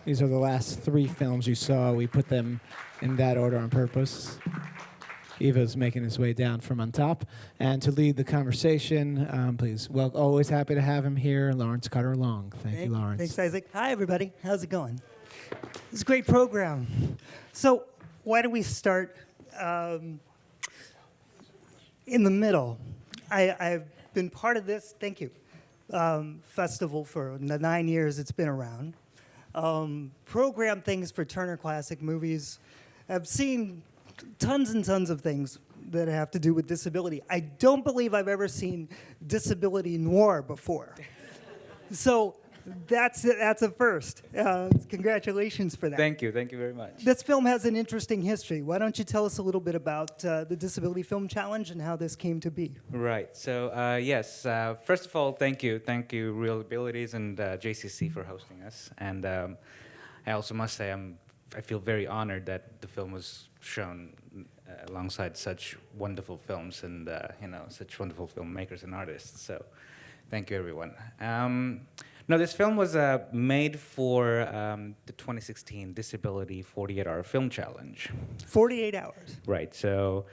These are the last 3 films you saw. We put them in that order on purpose. Eva's making his way down from on top. And to lead the conversation, please, well, always happy to have him here, Lawrence Cutter-Long. Thank you, Lawrence. Thanks, Isaac. Hi, everybody. How's it going? It's a great program. So why don't we start in the middle? I've been part of this, thank you, festival for the 9 years it's been around. Program things for Turner Classic Movies. I've seen tons and tons of things that have to do with disability. I don't believe I've ever seen disability noir before. So that's a first. Congratulations for that. Thank you very much. This film has an interesting history. Why don't you tell us a little bit about the Disability Film Challenge and how this came to be? Right, so yes, first of all, thank you ReelAbilities and JCC for hosting us. And I also must say I feel very honored that the film was shown alongside such wonderful films and such wonderful filmmakers and artists. So thank you, everyone. No, this film was made for the 2016 Disability 48-Hour Film Challenge. 48 hours. Right, so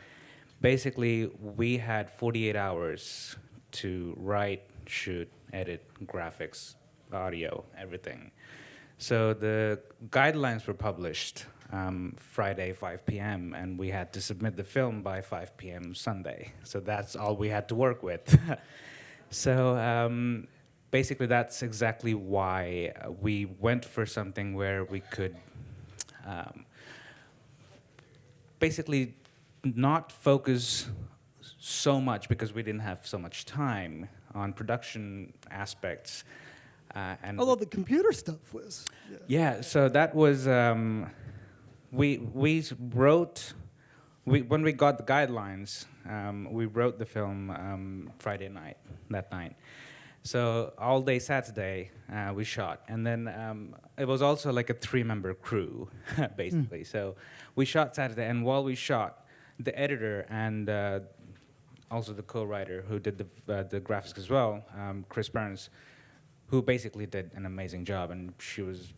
basically we had 48 hours to write, shoot, edit, graphics, audio, everything. So the guidelines were published Friday, 5 p.m., and we had to submit the film by 5 p.m. Sunday. So that's all we had to work with. So basically that's exactly why we went for something where we could basically not focus so much, because we didn't have so much time, on production aspects. And although the computer stuff was. Yeah, so that was, we wrote, when we got the guidelines, we wrote the film Friday night, that night. So all day Saturday, we shot. And then it was also like a 3-member crew, basically. So we shot Saturday, and while we shot, the editor and also the co-writer who did the graphics as well, Chris Burns, who basically did an amazing job, and she was,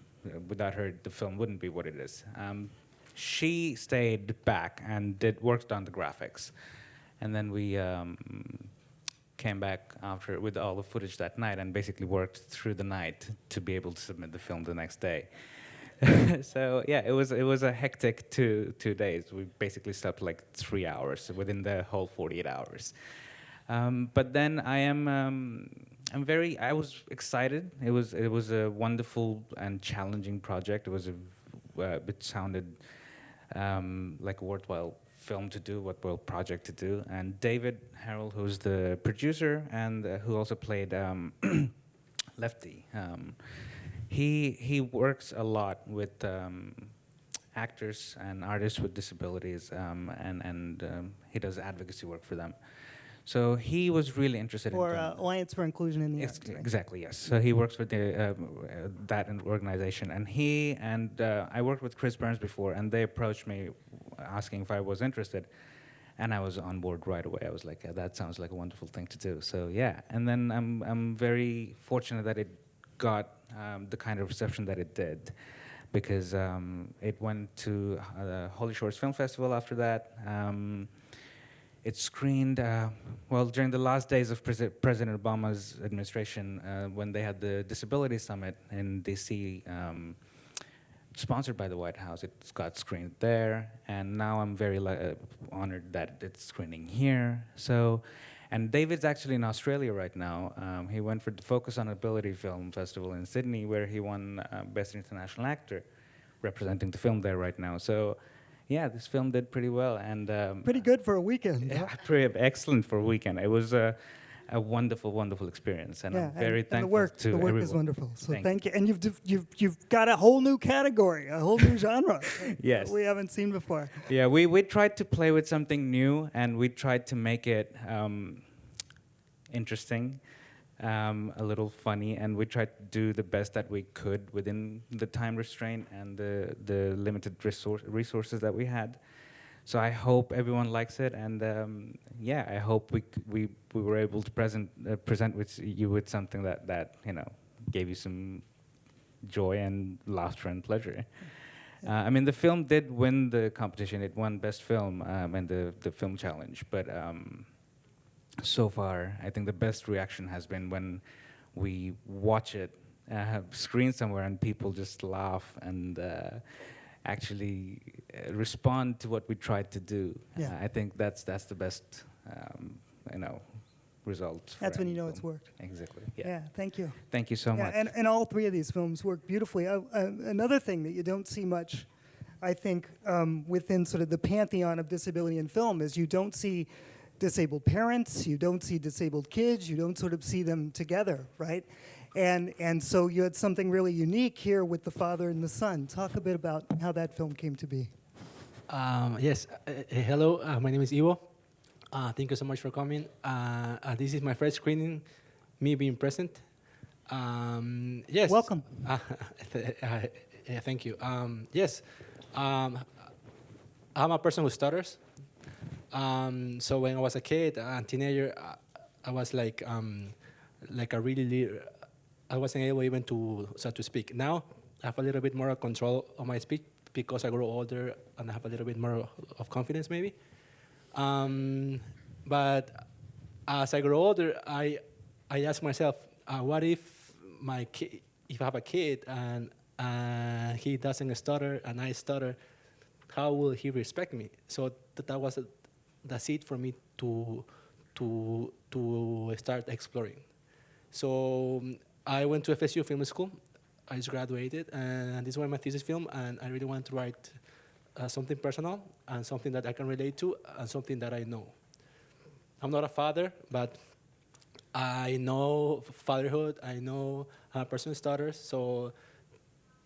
without her, the film wouldn't be what it is. She stayed back and worked on the graphics. And then we came back after with all the footage that night and basically worked through the night to be able to submit the film the next day. So yeah, it was a hectic two days. We basically slept like 3 hours within the whole 48 hours. But then I was excited. It was a wonderful and challenging project. It was it sounded like a worthwhile film to do, worthwhile project to do. And David Harrell, who's the producer and who also played Lefty, he works a lot with actors and artists with disabilities, and he does advocacy work for them. So he was really interested Or in Alliance for Inclusion in the Arts. Right? Exactly, yes. So he works with that organization, and I worked with Chris Burns before, and they approached me asking if I was interested, and I was on board right away. I was like, that sounds like a wonderful thing to do. So yeah, and then I'm very fortunate that it got the kind of reception that it did, because it went to the Holy Shores Film Festival after that. It screened, well, during the last days of President Obama's administration, when they had the Disability Summit in D.C., sponsored by the White House. It got screened there, and now I'm very honored that it's screening here. So, and David's actually in Australia right now. He went for the Focus on Ability Film Festival in Sydney, where he won Best International Actor, representing the film there right now. So, yeah, this film did pretty well, and pretty good for a weekend. Yeah, pretty excellent for a weekend. It was a wonderful, wonderful experience, and I'm very thankful to everyone. The work is wonderful. So thank you. And you've got a whole new category, a whole new genre. Yes, that we haven't seen before. Yeah, we tried to play with something new, and we tried to make it interesting, a little funny, and we tried to do the best that we could within the time restraint and the limited resources that we had. So I hope everyone likes it, and yeah, I hope we were able to present with you with something that gave you some joy and laughter and pleasure. I mean, the film did win the competition. It won Best Film in the film challenge. But so far, I think the best reaction has been when we watch it screen somewhere and people just laugh and actually respond to what we tried to do. Yeah. I think that's the best, result. for That's when any you know it's film. worked. Exactly. Yeah, Yeah. thank you. Thank you so Yeah, much. and all three of these films work beautifully. Another thing that you don't see much, I think, within sort of the pantheon of disability in film is you don't see disabled parents, you don't see disabled kids, you don't sort of see them together, right? And so you had something really unique here with the father and the son. Talk a bit about how that film came to be. Yes. Hello. My name is Ivo. Thank you so much for coming. This is my first screening, me being present. Yes. Welcome. Yeah, thank you. Yes. I'm a person who stutters. So when I was a kid and teenager, I was like a really, I wasn't able even to start to speak. Now I have a little bit more control of my speech because I grow older and I have a little bit more of confidence maybe. But as I grow older, I ask myself, what if if I have a kid and he doesn't stutter and I stutter, how will he respect me? So that was the seed for me to start exploring. So I went to FSU Film School. I just graduated, and this was my thesis film, and I really wanted to write something personal and something that I can relate to and something that I know. I'm not a father, but I know fatherhood. I know a person who stutters, so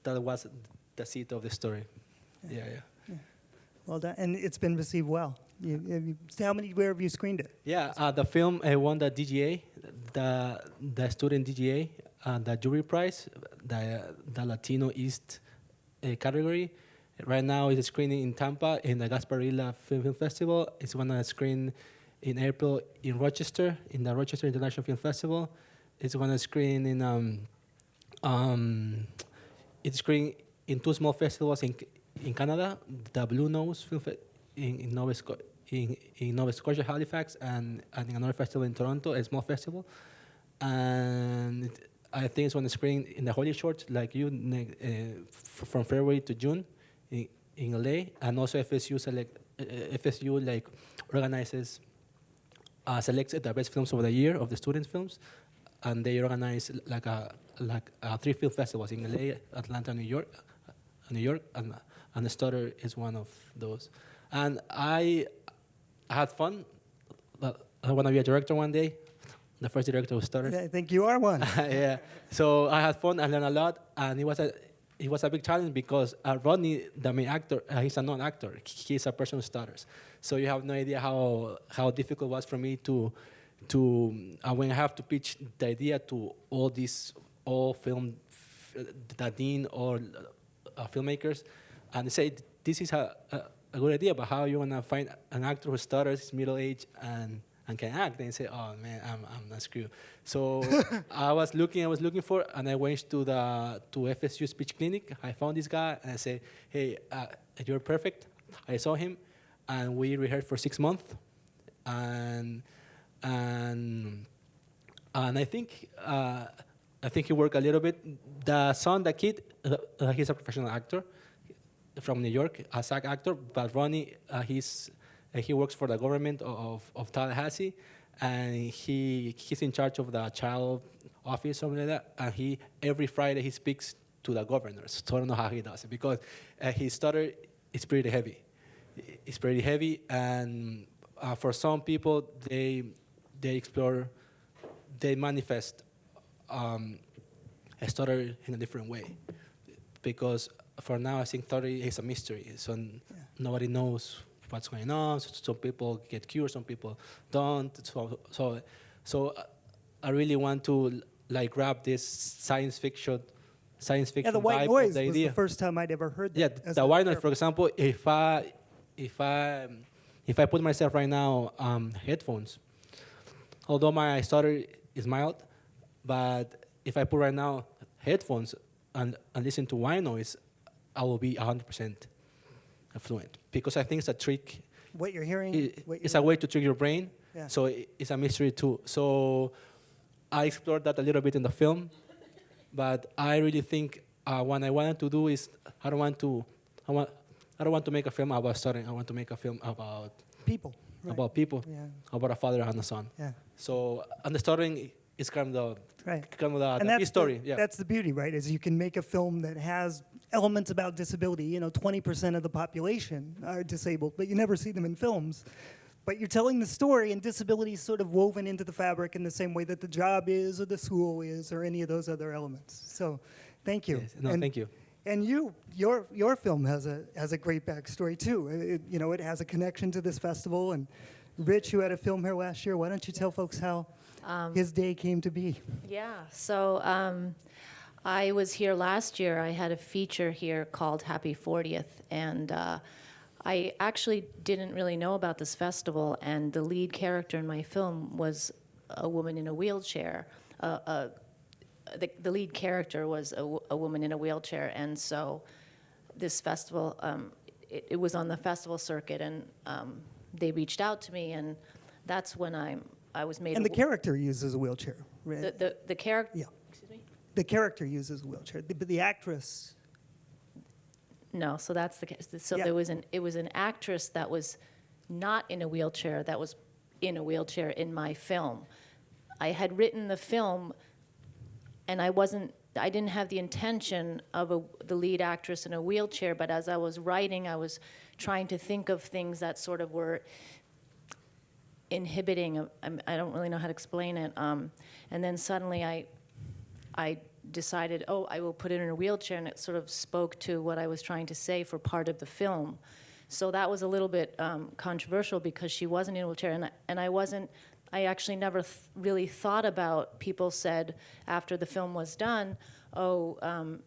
that was the seed of the story. Yeah. Well done. And it's been received well. Where have you screened it? Yeah, the film won the DGA, the student DGA, the jury prize, the Latino East category. Right now it's screening in Tampa in the Gasparilla Film Festival. It's going to screen in April in Rochester, in the Rochester International Film Festival. It's going to screen it's screening in two small festivals in Canada, the Blue Nose Film in Nova Scotia, Halifax, and in another festival in Toronto, a small festival. And I think it's on the screen in the Holy Short, like you, from February to June in LA, and also FSU organizes selects the best films of the year of the student films, and they organize like 3 film festivals in LA, Atlanta, New York, and the Stutter is one of those. And I had fun. I want to be a director one day. The first director of Stutter. I think you are one. Yeah. So I had fun. I learned a lot, and it was a big challenge because Rodney, the main actor, he's a non-actor. He's a person who stutters. So you have no idea how difficult it was for me to when I have to pitch the idea to all film, the dean or filmmakers, and they say this is a good idea, but how you wanna find an actor who stutters, is middle-aged, and can act? Then say, oh man, I'm not screwed. So I was looking for, and I went to FSU Speech Clinic. I found this guy, and I said, hey, you're perfect. I saw him, and we rehearsed for 6 months, and I think he worked a little bit. The son, the kid, he's a professional actor from New York, a SAG actor. But Ronnie, he works for the government of Tallahassee, and he's in charge of the child office, something like that. And every Friday he speaks to the governors. So I don't know how he does it because his stutter is pretty heavy. It's pretty heavy, and for some people, they manifest a stutter in a different way, because for now I think stutter is a mystery. So nobody knows what's going on. So some people get cured, some people don't. So I really want to like grab this science fiction Yeah, the white vibe noise of the was idea. the first time I'd ever heard that. Yeah, as the a white noise, therapist. for example, if I put myself right now headphones, although my stutter is mild, but if I put right now headphones, and listen to white noise, I will be 100% fluent, because I think it's a trick. What you're hearing, It's a way to trick your brain. Yeah. So it's a mystery too. So I explored that a little bit in the film, but I really think what I wanted to do is I don't want to make a film about stuttering. I want to make a film about people. Right. about people, Yeah. about a father and a son. Yeah. So and the stuttering is kind of Right. the story. Yeah. That's the beauty, right? Is you can make a film that has elements about disability. 20% of the population are disabled, but you never see them in films. But you're telling the story, and disability is sort of woven into the fabric in the same way that the job is, or the school is, or any of those other elements. So, thank you. Yes. No, thank you. And your film has a great backstory too. It has a connection to this festival. And Rich, who had a film here last year, why don't you tell folks how his day came to be? Yeah, so I was here last year. I had a feature here called Happy 40th, and I actually didn't really know about this festival, and the lead character in my film was a woman in a wheelchair. The lead character was a woman in a wheelchair, and so this festival, it was on the festival circuit, and they reached out to me, and that's when I was made. And the character uses a wheelchair, right? the character. Yeah. Excuse me. The character uses a wheelchair, but the actress. No, so that's the case. So Yeah. it was an actress that was not in a wheelchair, that was in a wheelchair in my film. I had written the film, and I didn't have the intention of the lead actress in a wheelchair, but as I was writing, I was trying to think of things that sort of were inhibiting. I don't really know how to explain it. And then suddenly I decided, I will put it in a wheelchair, and it sort of spoke to what I was trying to say for part of the film. So that was a little bit controversial because she wasn't in a wheelchair, and I actually never really thought about, people said after the film was done, when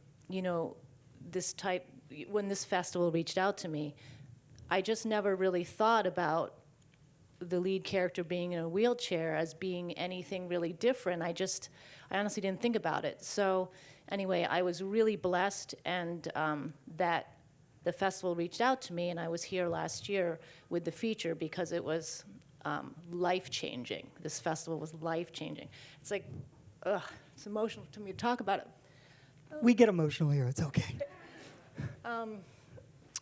this festival reached out to me, I just never really thought about the lead character being in a wheelchair as being anything really different. I honestly didn't think about it. So anyway, I was really blessed, and that the festival reached out to me, and I was here last year with the feature because it was life-changing. This festival was life-changing. It's like, it's emotional to me to talk about it. We get emotional here. It's okay.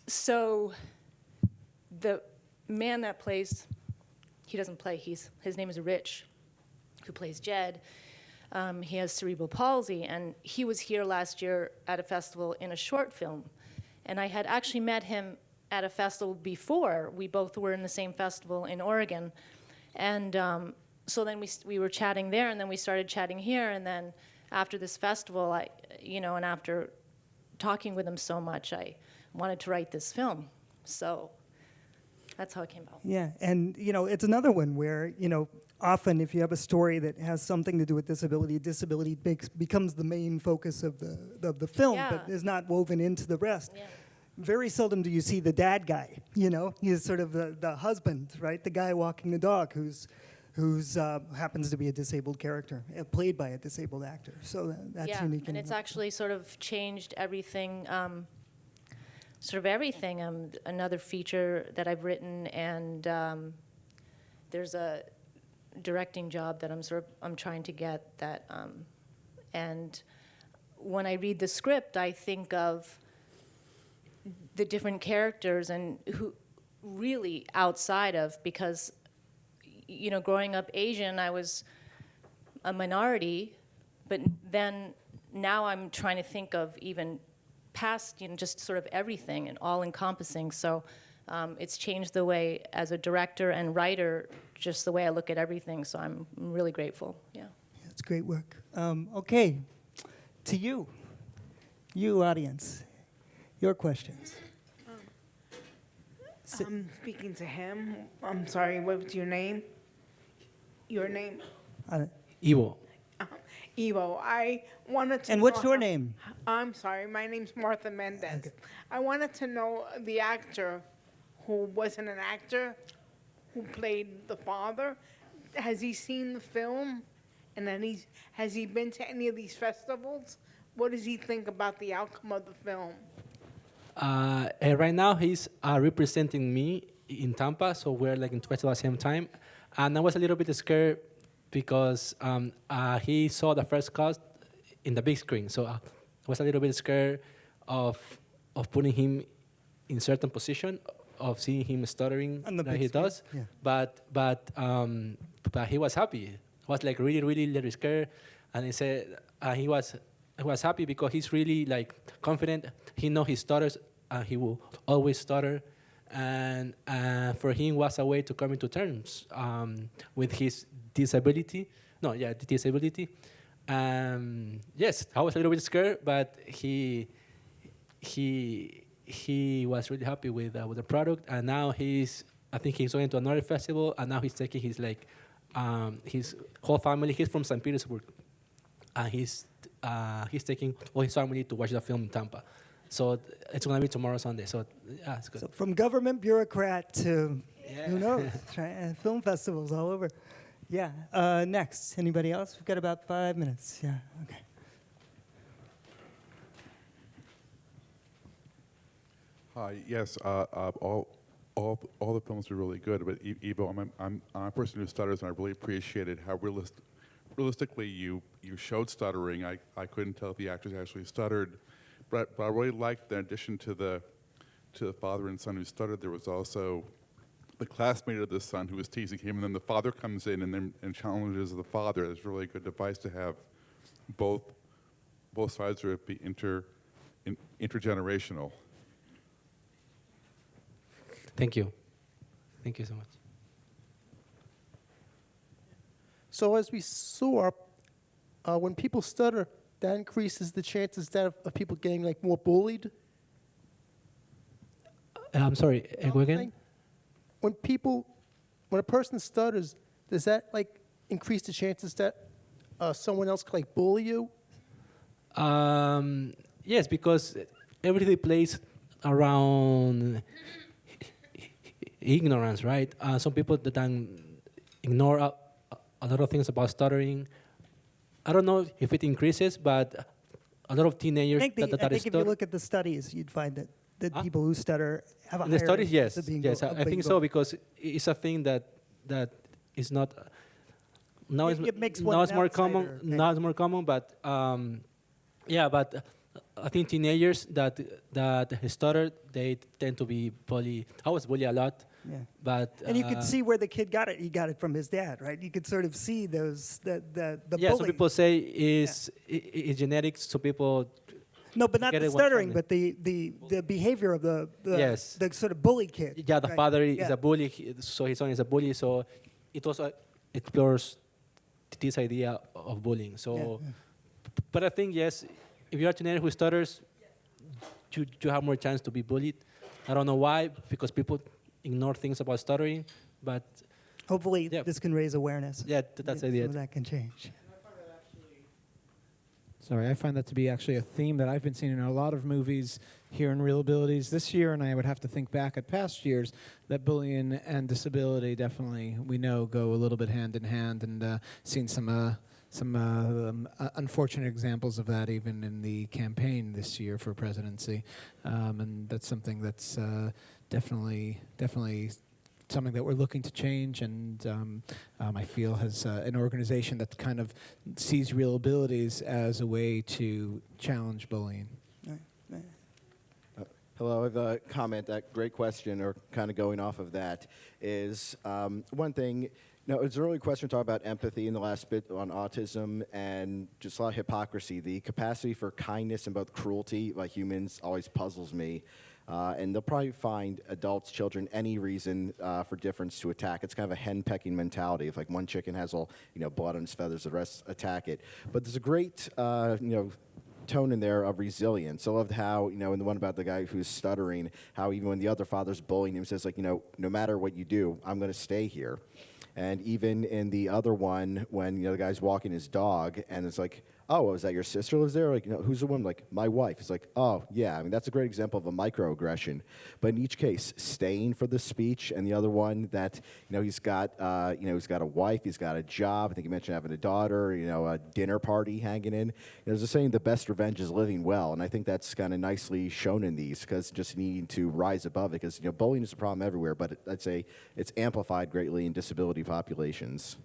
So the man that plays, he doesn't play, his name is Rich, who plays Jed. He has cerebral palsy, and he was here last year at a festival in a short film. And I had actually met him at a festival before. We both were in the same festival in Oregon. And so then we were chatting there, and then we started chatting here, and then after this festival, and after talking with him so much, I wanted to write this film. So that's how it came about. Yeah, and it's another one where often if you have a story that has something to do with disability becomes the main focus of the film, Yeah. but is not woven into the rest. Yeah. Very seldom do you see the dad guy. He's sort of the husband, right? The guy walking the dog who's happens to be a disabled character, played by a disabled actor. So that's Yeah, unique. and it's actually sort of changed everything. Another feature that I've written, and there's a directing job that I'm trying to get that, and when I read the script, I think of the different characters and who really outside of, because growing up Asian, I was a minority, but then now I'm trying to think of even past, just sort of everything and all encompassing. So it's changed the way, as a director and writer, just the way I look at everything. So I'm really grateful. Yeah. That's great work. Okay, to you audience, your questions. I'm speaking to him. I'm sorry, what's your name? Your name? Evo. Evo. I wanted to And know what's your how- name? I'm sorry, my name's Martha Mendez. I wanted to know the actor who wasn't an actor, who played the father. Has he seen the film? And then has he been to any of these festivals What does he think about the outcome of the film? And right now, he's representing me in Tampa, so we're like in festival at the same time. And I was a little bit scared because he saw the first cast in the big screen, so I was a little bit scared of putting him in certain position, of seeing him stuttering On the like big he screen, does. yeah. But he was happy. Was like really little scared, and he said he was happy because he's really like confident. He knows he stutters, and he will always stutter. And for him was a way to come into terms with his disability. Disability. Yes, I was a little bit scared, but he was really happy with the product. And now I think he's going to another festival, and now he's taking his whole family. He's from St. Petersburg, and he's taking all his family to watch the film in Tampa. So it's going to be tomorrow, Sunday. So yeah, it's good. So from government bureaucrat to, who knows, film festivals all over. Yeah, next, anybody else? We've got about 5 minutes. Yeah, okay. Hi. Yes. All the films are really good, but Evo, I'm a person who stutters, and I really appreciated how realistically you showed stuttering. I couldn't tell if the actors actually stuttered, but I really liked that in addition to the father and son who stuttered, there was also the classmate of the son who was teasing him, and then the father comes in and challenges the father. It's a really good device to have both sides of it be intergenerational. Thank you. Thank you so much. So as we saw, when people stutter, that increases the chances of people getting like more bullied. I'm sorry, go again? When a person stutters, does that like increase the chances that someone else could like bully you? Yes, because everything plays around ignorance, right? Some people that ignore a lot of things about stuttering. I don't know if it increases, but a lot of teenagers I think if you look at the studies, you'd find that people who stutter have a in the higher studies, chance yes, of being yes, I think so, because it's a thing that is not now. It makes one now an it's more outsider, common. okay. Now it's more common, but yeah, but I think teenagers that stutter, they tend to be bullied. I was bullied a lot. Yeah. But And you could see where the kid got it. He got it from his dad, right? You could sort of see the yeah, some bully. people say it's genetics. Some people No, but not get the it one stuttering, family. but the behavior of the Yes. the sort of bully kid. yeah, the right? father is Yeah. a bully, so his son is a bully. So it also explores this idea of bullying. So, Yeah. but I think yes, if you're a teenager who stutters, you have more chance to be bullied. I don't know why, because people ignore things about stuttering, but Hopefully, Yeah. this can raise awareness. yeah, that's the idea. Some of that can change. Sorry, I find that to be actually a theme that I've been seeing in a lot of movies here in ReelAbilities this year, and I would have to think back at past years, that bullying and disability definitely, we know, go a little bit hand in hand, and seen some unfortunate examples of that even in the campaign this year for presidency. And that's something that's definitely something that we're looking to change, and I feel has an organization that kind of sees ReelAbilities as a way to challenge bullying. Hello, I have a comment. Great question, or kind of going off of that, is one thing. No, it's a really question to talk about empathy in the last bit on autism and just a lot of hypocrisy. The capacity for kindness and both cruelty by humans always puzzles me. And they'll probably find adults, children, any reason for difference to attack. It's kind of a hen-pecking mentality. If like one chicken has all blood on its feathers, the rest attack it. But there's a great tone in there of resilience. I loved how in the one about the guy who's stuttering, how even when the other father's bullying him, says like no matter what you do, I'm going to stay here. And even in the other one, when the guy's walking his dog, and it's like, oh, was that your sister lives there? Like, who's the woman? Like, my wife. It's like, oh, yeah. I mean, that's a great example of a microaggression. But in each case, staying for the speech, and the other one that, he's got a wife, he's got a job. I think you mentioned having a daughter, a dinner party hanging in. There's a saying, the best revenge is living well. And I think that's kind of nicely shown in these, because just needing to rise above it. Because, bullying is a problem everywhere, but I'd say it's amplified greatly in disability populations.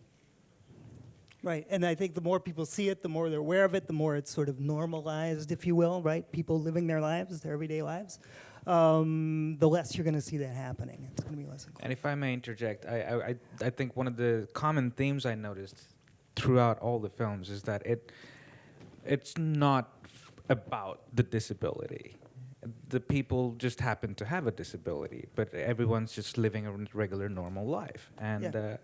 Right, and I think the more people see it, the more they're aware of it, the more it's sort of normalized, if you will, right? People living their lives, their everyday lives, the less you're going to see that happening. It's going to be less inclusive. And if I may interject, I think one of the common themes I noticed throughout all the films is that it's not about the disability. The people just happen to have a disability, but everyone's just living a regular, normal life, and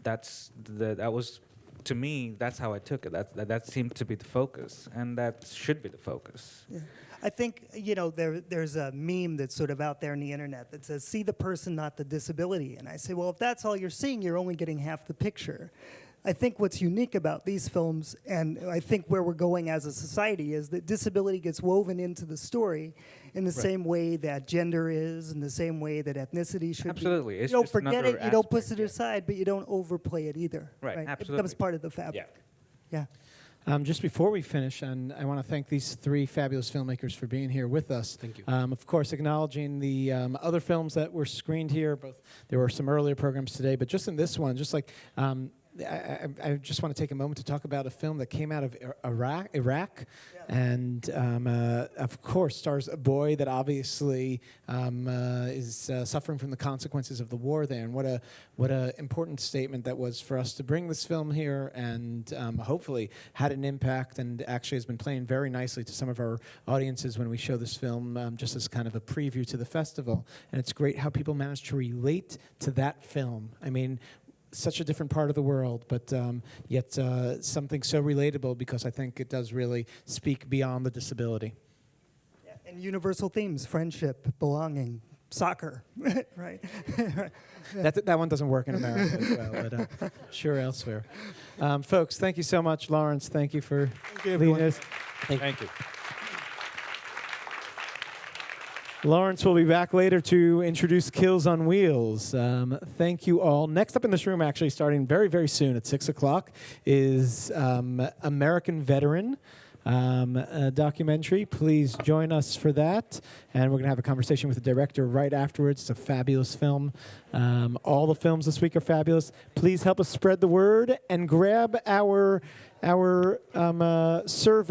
that was. To me, that's how I took it. That seemed to be the focus, and that should be the focus. Yeah. I think, there's a meme that's sort of out there on the internet that says, see the person, not the disability. And I say, well, if that's all you're seeing, you're only getting half the picture. I think what's unique about these films, and I think where we're going as a society, is that disability gets woven into the story in the same way that gender is, in the same way that ethnicity should Absolutely. be. It's You don't just forget it, another you don't push it aspect, aside, but you don't overplay it either. Right, It absolutely. becomes part of the fabric. Yeah. Just before we finish, and I want to thank these three fabulous filmmakers for being here with us. Thank you. Of course, acknowledging the other films that were screened here. There were some earlier programs today, but just in this one, just like I just want to take a moment to talk about a film that came out of Iraq, and of course stars a boy that obviously is suffering from the consequences of the war there. And what a important statement that was for us to bring this film here, and hopefully had an impact, and actually has been playing very nicely to some of our audiences when we show this film, just as kind of a preview to the festival. And it's great how people manage to relate to that film. I mean, such a different part of the world, but yet something so relatable, because I think it does really speak beyond the disability. Yeah. And universal themes, friendship, belonging, soccer, right? That one doesn't work in America as well, but sure elsewhere. Folks, thank you so much. Lawrence, thank you for leading us. Thank you. Lawrence will be back later to introduce Kills on Wheels. Thank you all. Next up in this room, actually starting very, very soon at 6 o'clock, is American Veteran a documentary. Please join us for that. And we're going to have a conversation with the director right afterwards. It's a fabulous film. All the films this week are fabulous. Please help us spread the word and grab our survey.